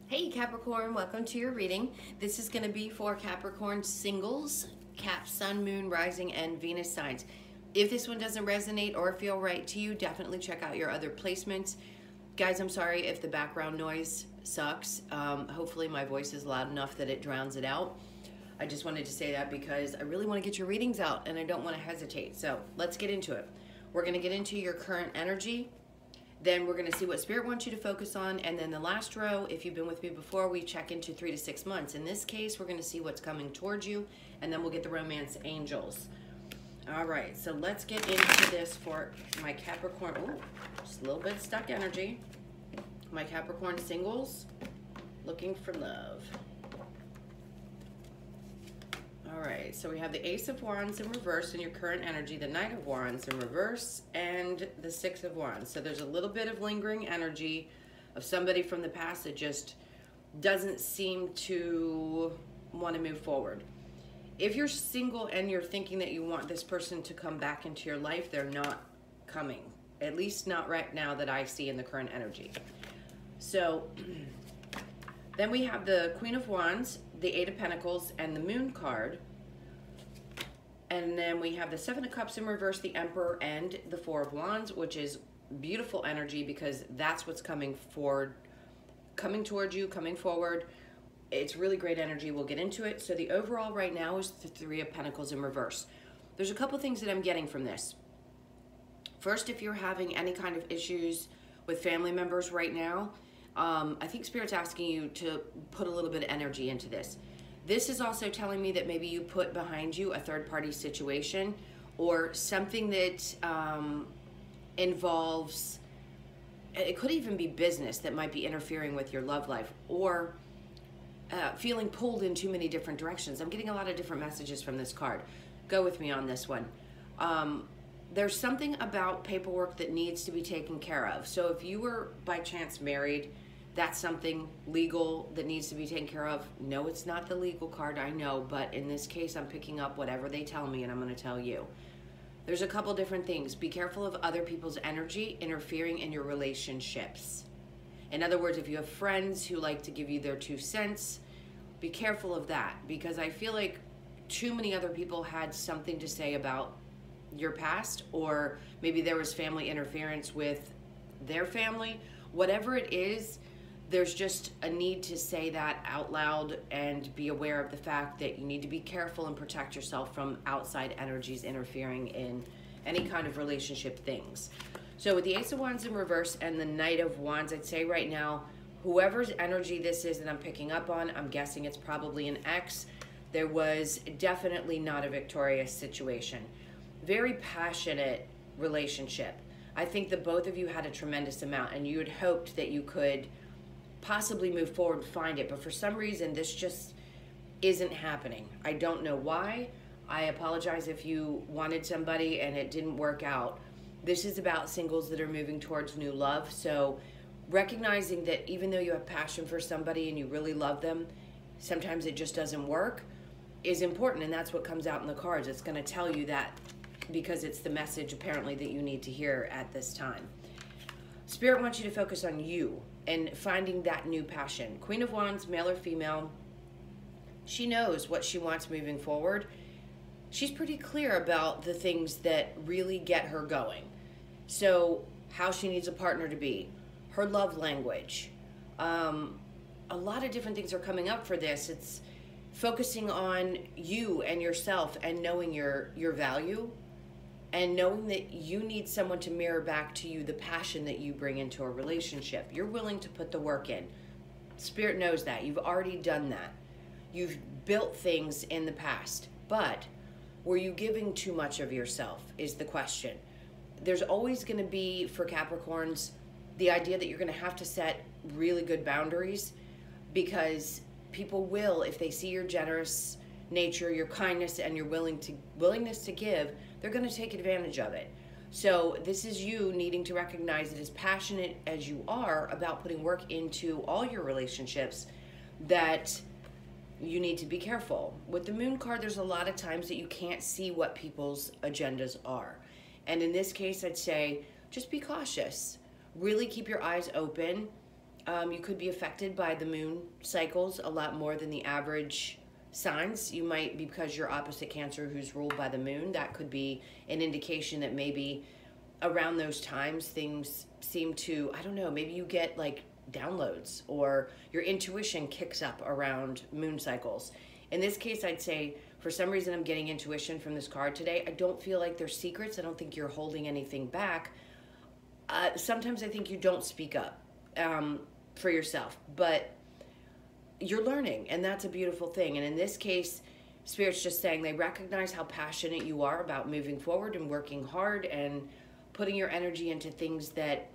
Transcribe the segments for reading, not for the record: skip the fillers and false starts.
Hey Capricorn, welcome to your reading. This is going to be for Capricorn singles, Cap, Sun, Moon, Rising, and Venus signs. If this one doesn't resonate or feel right to you, definitely check out your other placements. Guys, I'm sorry if the background noise sucks. Hopefully my voice is loud enough that it drowns it out. I just wanted to say that because I really want to get your readings out and I don't want to hesitate. So let's get into it. We're going to get into your current energy. Then we're going to see what Spirit wants you to focus on. And then the last row, if you've been with me before, we check into 3 to 6 months. In this case, we're going to see what's coming towards you. And then we'll get the romance angels. All right, so let's get into this for my Capricorn. Ooh, just a little bit stuck energy. My Capricorn singles, looking for love. All right, so we have the Ace of Wands in reverse in your current energy, the Knight of Wands in reverse, and the Six of Wands. So there's a little bit of lingering energy of somebody from the past that just doesn't seem to want to move forward. If you're single and you're thinking that you want this person to come back into your life, they're not coming. At least not right now that I see in the current energy. So then we have the Queen of Wands, the Eight of Pentacles, and the Moon card. And then we have the Seven of Cups in reverse, the Emperor, and the Four of Wands, which is beautiful energy because that's what's coming forward, coming towards you, coming forward. It's really great energy. We'll get into it. So the overall right now is the Three of Pentacles in reverse. There's a couple things that I'm getting from this. First, if you're having any kind of issues with family members right now, I think Spirit's asking you to put a little bit of energy into this. This is also telling me that maybe you put behind you a third-party situation or something that involves, it could even be business that might be interfering with your love life, or feeling pulled in too many different directions. I'm getting a lot of different messages from this card. Go with me on this one. There's something about paperwork that needs to be taken care of. So if you were by chance married, that's something legal that needs to be taken care of. No, it's not the legal card, I know, but in this case, I'm picking up whatever they tell me and I'm going to tell you. There's a couple different things. Be careful of other people's energy interfering in your relationships. In other words, if you have friends who like to give you their 2 cents, be careful of that, because I feel like too many other people had something to say about your past, or maybe there was family interference with their family. Whatever it is, there's just a need to say that out loud and be aware of the fact that you need to be careful and protect yourself from outside energies interfering in any kind of relationship things. So with the Ace of Wands in reverse and the Knight of Wands, I'd say right now, whoever's energy this is that I'm picking up on, I'm guessing it's probably an ex. There was definitely not a victorious situation. Very passionate relationship. I think that both of you had a tremendous amount and you had hoped that you could possibly move forward and find it, but for some reason this just isn't happening. I don't know why. I apologize if you wanted somebody and it didn't work out. This is about singles that are moving towards new love. So recognizing that even though you have passion for somebody and you really love them, sometimes it just doesn't work is important, and that's what comes out in the cards. It's going to tell you that because it's the message apparently that you need to hear at this time. Spirit wants you to focus on you and finding that new passion. Queen of Wands, male or female, she knows what she wants moving forward. She's pretty clear about the things that really get her going. So how she needs a partner to be, her love language. A lot of different things are coming up for this. It's focusing on you and yourself and knowing your value, and knowing that you need someone to mirror back to you the passion that you bring into a relationship. You're willing to put the work in. Spirit knows that. You've already done that. You've built things in the past. But were you giving too much of yourself is the question. There's always going to be, for Capricorns, the idea that you're going to have to set really good boundaries, because people will, if they see your generous nature, your kindness, and your willingness to give, they're going to take advantage of it. So this is you needing to recognize that as passionate as you are about putting work into all your relationships, that you need to be careful. With the Moon card, there's a lot of times that you can't see what people's agendas are. And in this case, I'd say just be cautious. Really keep your eyes open You could be affected by the moon cycles a lot more than the average signs. You might be, because you're opposite Cancer, who's ruled by the moon. That could be an indication that maybe around those times things seem to, I don't know, maybe you get like downloads or your intuition kicks up around moon cycles. In this case, I'd say for some reason I'm getting intuition from this card today. I don't feel like there's secrets. I don't think you're holding anything back. Sometimes I think you don't speak up for yourself, but you're learning, and that's a beautiful thing. And in this case, Spirit's just saying they recognize how passionate you are about moving forward and working hard and putting your energy into things that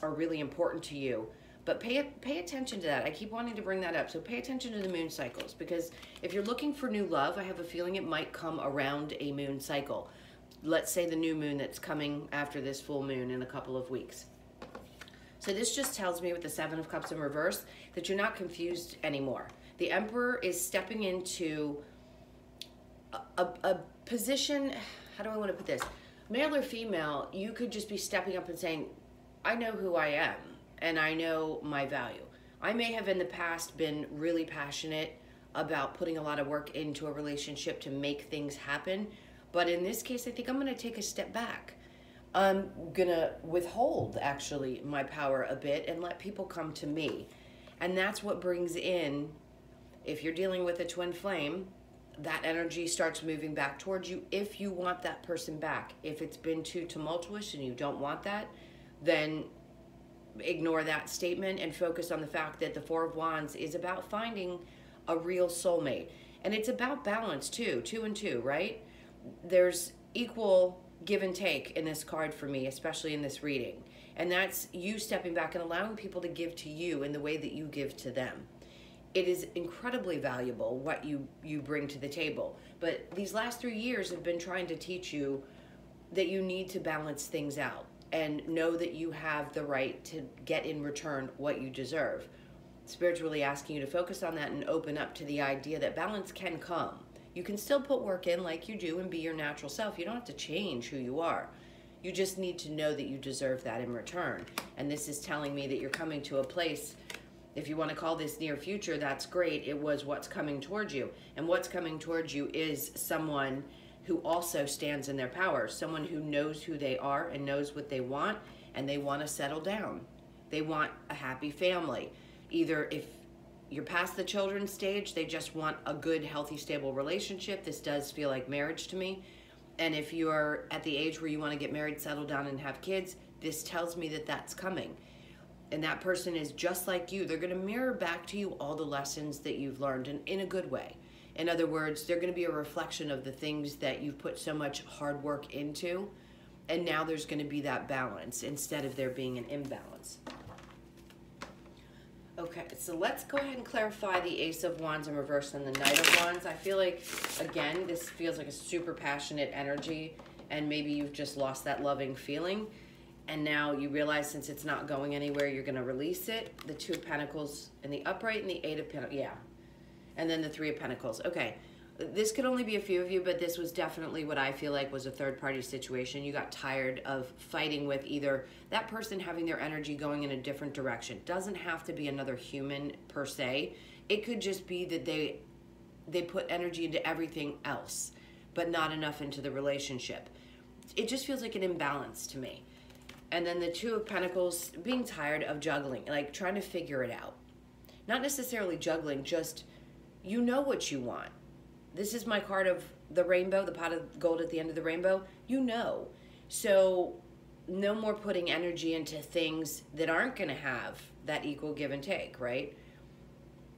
are really important to you. But pay attention to that. I keep wanting to bring that up. So pay attention to the moon cycles, because if you're looking for new love, I have a feeling it might come around a moon cycle. Let's say the new moon that's coming after this full moon in a couple of weeks. So this just tells me with the Seven of Cups in reverse that you're not confused anymore. The Emperor is stepping into a position, how do I want to put this? Male or female, you could just be stepping up and saying, I know who I am and I know my value. I may have in the past been really passionate about putting a lot of work into a relationship to make things happen. But in this case, I think I'm going to take a step back. I'm going to withhold, actually, my power a bit and let people come to me. And that's what brings in, if you're dealing with a twin flame, that energy starts moving back towards you if you want that person back. If it's been too tumultuous and you don't want that, then ignore that statement and focus on the fact that the Four of Wands is about finding a real soulmate. And it's about balance too, 2 and 2, right? There's equal give and take in this card for me, especially in this reading. And that's you stepping back and allowing people to give to you in the way that you give to them. It is incredibly valuable what you bring to the table. But these last 3 years have been trying to teach you that you need to balance things out and know that you have the right to get in return what you deserve. Spirit's really asking you to focus on that and open up to the idea that balance can come. You can still put work in like you do and be your natural self. You don't have to change who you are. You just need to know that you deserve that in return. And this is telling me that you're coming to a place, if you want to call this near future, that's great. It was what's coming towards you. And what's coming towards you is someone who also stands in their power, someone who knows who they are and knows what they want, and they want to settle down. They want a happy family. Either if you're past the children's stage, they just want a good, healthy, stable relationship. This does feel like marriage to me. And if you're at the age where you want to get married, settle down, and have kids, this tells me that that's coming. And that person is just like you. They're going to mirror back to you all the lessons that you've learned in a good way. In other words, they're going to be a reflection of the things that you've put so much hard work into. And now there's going to be that balance instead of there being an imbalance. Okay, so let's go ahead and clarify the Ace of Wands in reverse and the Knight of Wands. I feel like, again, this feels like a super passionate energy, and maybe you've just lost that loving feeling, and now you realize since it's not going anywhere, you're going to release it. The Two of Pentacles in the upright and the Eight of Pentacles, yeah. And then the Three of Pentacles. Okay, this could only be a few of you, but this was definitely what I feel like was a third-party situation. You got tired of fighting with either that person having their energy going in a different direction. Doesn't have to be another human per se. It could just be that they put energy into everything else, but not enough into the relationship. It just feels like an imbalance to me. And then the Two of Pentacles, being tired of juggling, like trying to figure it out. Not necessarily juggling, just you know what you want. This is my card of the rainbow, the pot of gold at the end of the rainbow. You know. So no more putting energy into things that aren't going to have that equal give and take, right?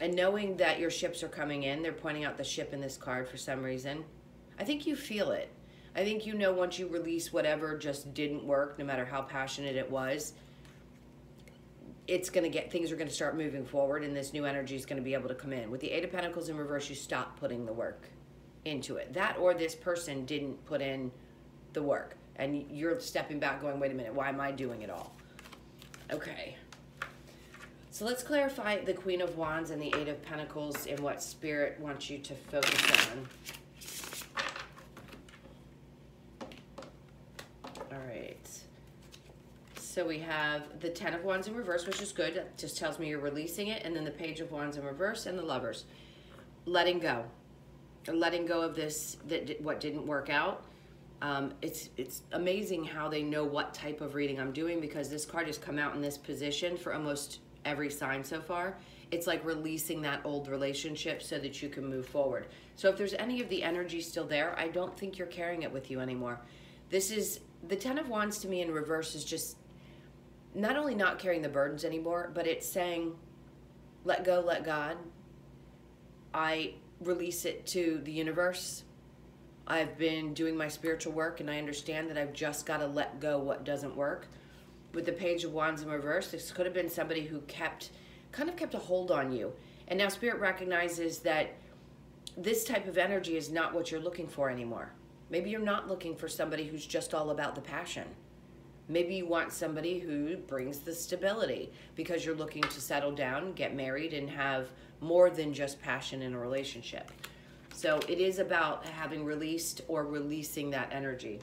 And knowing that your ships are coming in, they're pointing out the ship in this card for some reason. I think you feel it. I think you know once you release whatever just didn't work, no matter how passionate it was, it's going to get, things are going to start moving forward, and this new energy is going to be able to come in. With the Eight of Pentacles in reverse, you stop putting the work into it. That or this person didn't put in the work, and you're stepping back going, wait a minute, why am I doing it all? Okay. So let's clarify the Queen of Wands and the Eight of Pentacles and what Spirit wants you to focus on. All right. So we have the Ten of Wands in reverse, which is good. That just tells me you're releasing it. And then the Page of Wands in reverse and the Lovers. Letting go. Letting go of this, what didn't work out. It's amazing how they know what type of reading I'm doing, because this card has come out in this position for almost every sign so far. It's like releasing that old relationship so that you can move forward. So if there's any of the energy still there, I don't think you're carrying it with you anymore. This is, the Ten of Wands to me in reverse is just not only not carrying the burdens anymore, but it's saying, let go, let God. I release it to the universe. I've been doing my spiritual work, and I understand that I've just got to let go what doesn't work. With the Page of Wands in reverse, this could have been somebody who kind of kept a hold on you. And now Spirit recognizes that this type of energy is not what you're looking for anymore. Maybe you're not looking for somebody who's just all about the passion. Maybe you want somebody who brings the stability, because you're looking to settle down, get married, and have more than just passion in a relationship. So it is about having released or releasing that energy.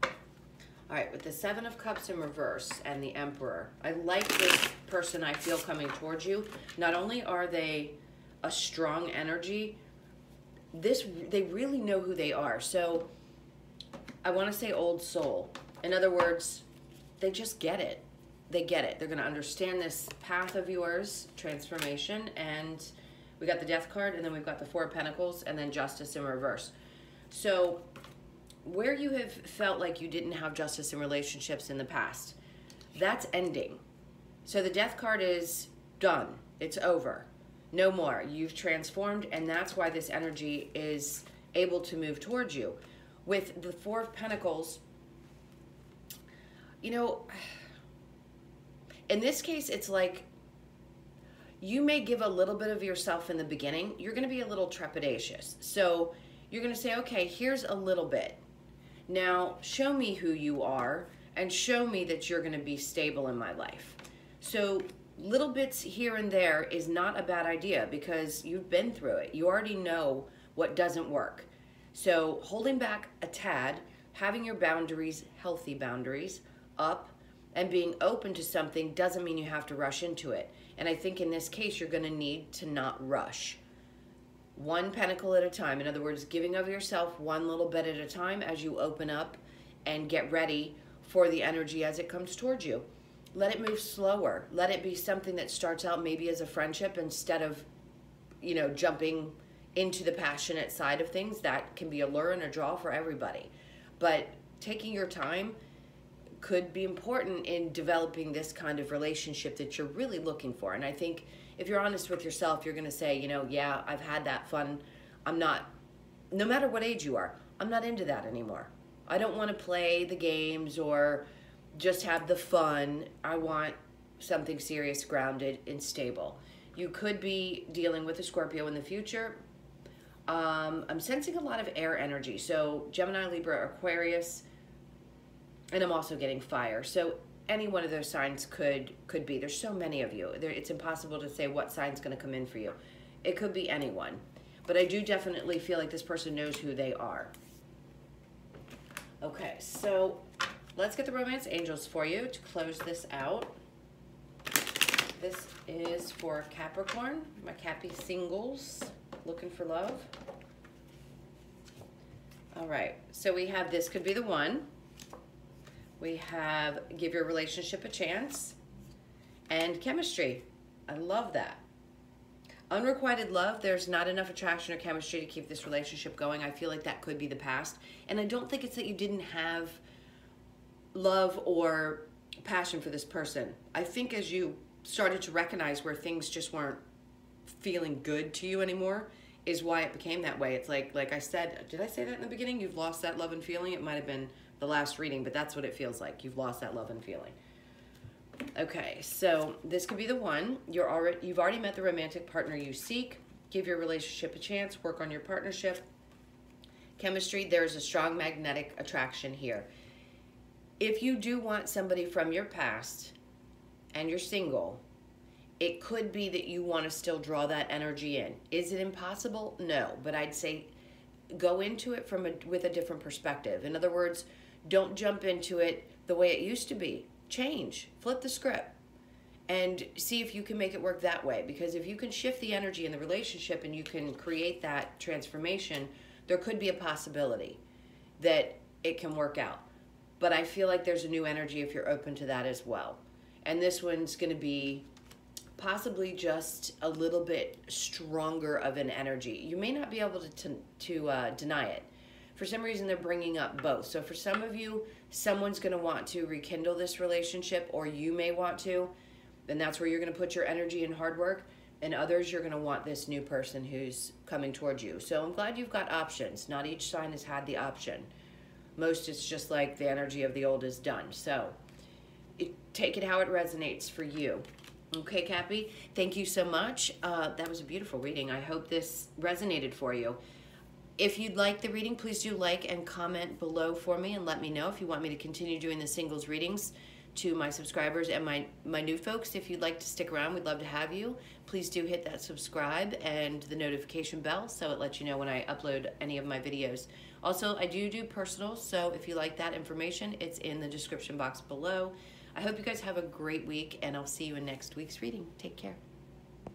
All right, with the Seven of Cups in reverse and the Emperor, I like this person I feel coming towards you. Not only are they a strong energy, they really know who they are. So I want to say old soul. In other words, they just get it. They get it. They're going to understand this path of yours, transformation, and we got the Death card, and then we've got the Four of Pentacles, and then Justice in reverse. So where you have felt like you didn't have justice in relationships in the past, that's ending. So the Death card is done. It's over. No more. You've transformed, and that's why this energy is able to move towards you. With the Four of Pentacles, you know, in this case, it's like you may give a little bit of yourself in the beginning. You're going to be a little trepidatious. So you're going to say, okay, here's a little bit. Now, show me who you are, and show me that you're going to be stable in my life. So little bits here and there is not a bad idea, because you've been through it. You already know what doesn't work. So holding back a tad, having your boundaries, healthy boundaries, up, and being open to something doesn't mean you have to rush into it. And I think in this case, you're going to need to not rush. One pentacle at a time. In other words, giving of yourself one little bit at a time as you open up and get ready for the energy as it comes towards you. Let it move slower. Let it be something that starts out maybe as a friendship instead of, you know, jumping into the passionate side of things. That can be a lure and a draw for everybody. But taking your time could be important in developing this kind of relationship that you're really looking for. And I think if you're honest with yourself, you're going to say, you know, yeah, I've had that fun. I'm not, no matter what age you are, I'm not into that anymore. I don't want to play the games or just have the fun. I want something serious, grounded, and stable. You could be dealing with a Scorpio in the future. I'm sensing a lot of air energy. So Gemini, Libra, Aquarius, and I'm also getting fire. So any one of those signs could be. There's so many of you. It's impossible to say what sign's going to come in for you. It could be anyone. But I do definitely feel like this person knows who they are. Okay, so let's get the romance angels for you to close this out. This is for Capricorn, my Cappy singles looking for love. All right, so we have this could be the one. We have give your relationship a chance, and chemistry. I love that. Unrequited love, there's not enough attraction or chemistry to keep this relationship going. I feel like that could be the past. And I don't think it's that you didn't have love or passion for this person. I think as you started to recognize where things just weren't feeling good to you anymore is why it became that way. It's like I said, did I say that in the beginning? You've lost that love and feeling. It might have been the last reading, but that's what it feels like. You've lost that love and feeling. Okay, so this could be the one. You've already met the romantic partner you seek. Give your relationship a chance. Work on your partnership. Chemistry, there's a strong magnetic attraction here. If you do want somebody from your past and you're single, it could be that you want to still draw that energy in. Is it impossible? No, but I'd say go into it with a different perspective. In other words, don't jump into it the way it used to be. change, flip the script, and see if you can make it work that way. Because if you can shift the energy in the relationship and you can create that transformation, there could be a possibility that it can work out. But I feel like there's a new energy if you're open to that as well. And this one's going to be possibly just a little bit stronger of an energy. You may not be able to deny it. For some reason, they're bringing up both. So for some of you, someone's going to want to rekindle this relationship, or you may want to, and that's where you're going to put your energy and hard work. And others, you're going to want this new person who's coming towards you. So I'm glad you've got options. Not each sign has had the option. Most, it's just like the energy of the old is done. So take it how it resonates for you. Okay, Cappy, thank you so much. That was a beautiful reading. I hope this resonated for you. If you'd like the reading, please do like and comment below for me and let me know if you want me to continue doing the singles readings to my subscribers and my new folks. If you'd like to stick around, we'd love to have you. Please do hit that subscribe and the notification bell so it lets you know when I upload any of my videos. Also, I do personals, so if you like that information, it's in the description box below. I hope you guys have a great week, and I'll see you in next week's reading. Take care.